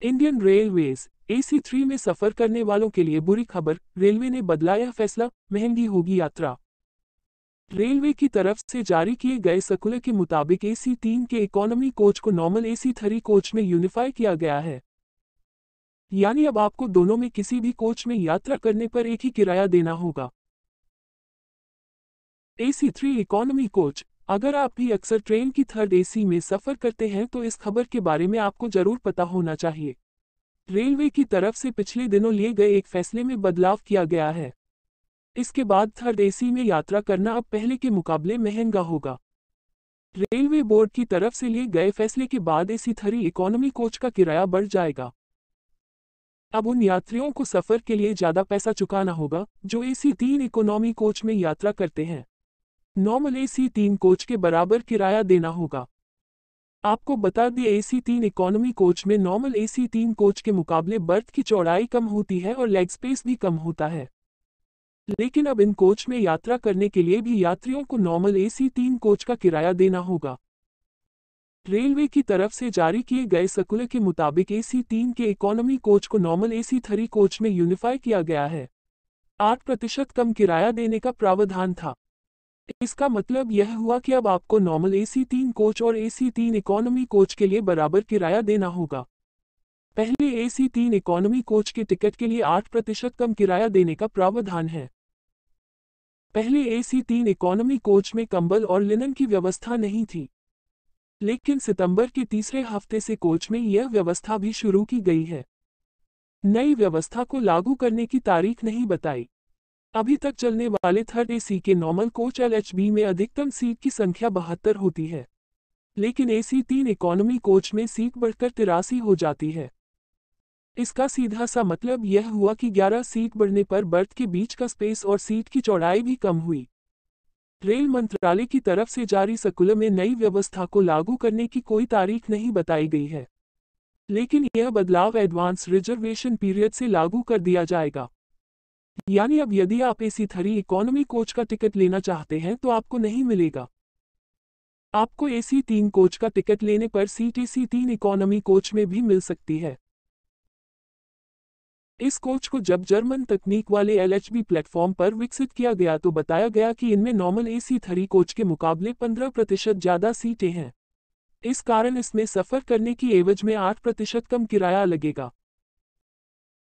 Indian railways AC3 में सफर करने वालों के लिए बुरी खबर, रेलवे ने बदला यह फैसला, महंगी होगी यात्रा। रेलवे की तरफ से जारी किए गए सर्कुलर के मुताबिक AC3 के इकोनॉमी कोच को नॉर्मल AC3 कोच में यूनिफाई किया गया है। यानी अब आपको दोनों में किसी भी कोच में यात्रा करने पर एक ही किराया देना होगा। AC3 economy coach. अगर आप भी अक्सर ट्रेन की थर्ड AC में सफर करते हैं तो इस खबर के बारे में आपको जरूर पता होना चाहिए। रेलवे की तरफ से पिछले दिनों लिए गए एक फैसले में बदलाव किया गया है। इसके बाद थर्ड AC में यात्रा करना अब पहले के मुकाबले महंगा होगा। रेलवे बोर्ड की तरफ से लिए गए फैसले के बाद AC3 इकोनॉमी कोच का किराया बढ़ जाएगा। अब उन यात्रियों को सफर के लिए ज्यादा पैसा चुकाना होगा जो AC3 इकोनॉमी कोच में यात्रा करते हैं। नॉर्मल AC3 कोच के बराबर किराया देना होगा। आपको बता दें AC3 इकोनॉमी कोच में नॉर्मल AC3 कोच के मुकाबले बर्थ की चौड़ाई कम होती है और लेग स्पेस भी कम होता है। लेकिन अब इन कोच में यात्रा करने के लिए भी यात्रियों को नॉर्मल AC3 कोच का किराया देना होगा। रेलवे की तरफ से जारी किए गए सर्कुलर के मुताबिक AC3 के इकोनॉमी कोच को नॉर्मल AC3 कोच में यूनिफाई किया गया है। 8% कम किराया देने का प्रावधान था। इसका मतलब यह हुआ कि अब आपको नॉर्मल AC3 कोच और AC3 इकोनॉमी कोच के लिए बराबर किराया देना होगा। पहले AC3 इकोनॉमी कोच के टिकट के लिए 8% कम किराया देने का प्रावधान है। पहले AC3 इकोनॉमी कोच में कंबल और लिनन की व्यवस्था नहीं थी। लेकिन सितंबर के तीसरे हफ्ते से कोच में यह व्यवस्था भी शुरू की गई है। नई व्यवस्था को लागू करने की तारीख नहीं बताई। अभी तक चलने वाले थर्ड AC के नॉर्मल कोच LHB में अधिकतम सीट की संख्या 72 होती है। लेकिन AC3 इकोनॉमी कोच में सीट बढ़कर 83 हो जाती है। इसका सीधा सा मतलब यह हुआ कि 11 सीट बढ़ने पर बर्थ के बीच का स्पेस और सीट की चौड़ाई भी कम हुई। रेल मंत्रालय की तरफ से जारी सर्कुलर में नई व्यवस्था को लागू करने की कोई तारीख नहीं बताई गई है। लेकिन यह बदलाव एडवांस रिजर्वेशन पीरियड से लागू कर दिया जाएगा। यानी अब यदि आप AC3 इकोनॉमी कोच का टिकट लेना चाहते हैं तो आपको नहीं मिलेगा। आपको AC3 कोच का टिकट लेने पर सीट AC3 इकोनॉमी कोच में भी मिल सकती है। इस कोच को जब जर्मन तकनीक वाले LHB प्लेटफॉर्म पर विकसित किया गया तो बताया गया कि इनमें नॉर्मल AC3 कोच के मुकाबले 15% ज़्यादा सीटें हैं। इस कारण इसमें सफ़र करने की एवज में 8% कम किराया लगेगा।